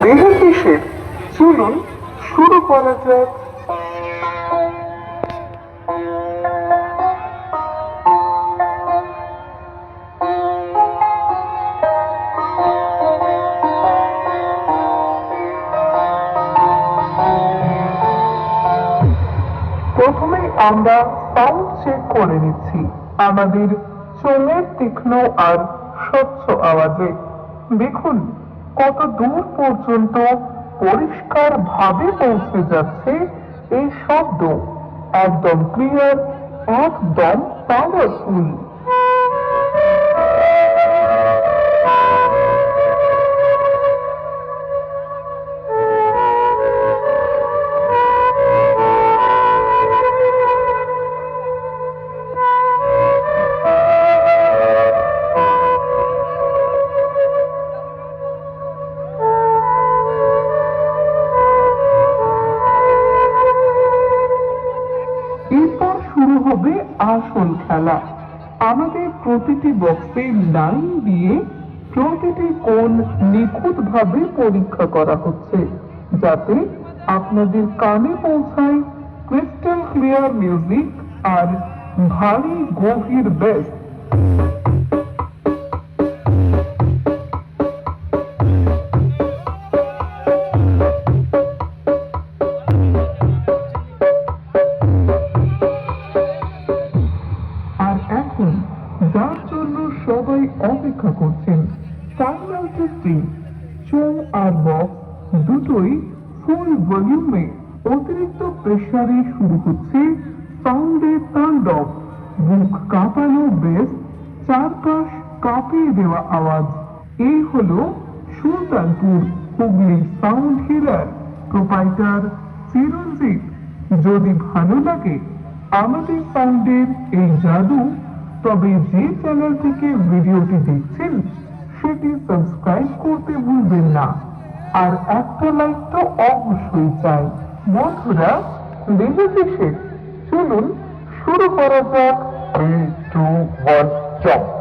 দেহের কিসের? চলুন শুরু করা যাক। প্রথমে আমরা সাউন্ড চেক করে নিচ্ছি আমাদের চোখের তীক্ষ্ণ আর স্বচ্ছ আওয়াজে। দেখুন কত দূর পর্যন্ত পরিষ্কার ভাবে পৌঁছে যাচ্ছে এই শব্দ। একদম ক্লিয়ার, একদম পাওয়ারফুল। এরপর শুরু হবে আসল খেলা। আমাদের প্রতিটি বক্সে লাইন দিয়ে প্রতিটি কোণ নিখুঁতভাবে পরীক্ষা করা হচ্ছে, যাতে আপনাদের কানে পৌঁছায় ক্রিস্টাল ক্লিয়ার মিউজিক আর ভারী গভীর বেস। আর এখন যার জন্য সবাই অপেক্ষা করছেন, ফাইনাল টেস্টিং। শো আর বক্স দুটোই ফুল ভলিউমে অতিরিক্ত প্রেসারে শুরু হচ্ছে সাউন্ডের তাণ্ডব। বুক কাঁপানো বেস, চারপাশ কাঁপিয়ে দেওয়া আওয়াজ। এই হলো সুলতানপুর হুগলির সাউন্ড হিলার প্রোপাইটার চিরঞ্জিত। যদি ভালো লাগে আমাদের সাউন্ডের এই জাদু, তবে যে চ্যানেল থেকে ভিডিওটি দেখছেন সেটি সাবস্ক্রাইব করতে ভুলবেন না। আর একটা লাইক তো অবশ্যই চাই। বন্ধুরা, দিনের শেষে চলুন শুরু করা যাক। 3, 2, 1, জম্প।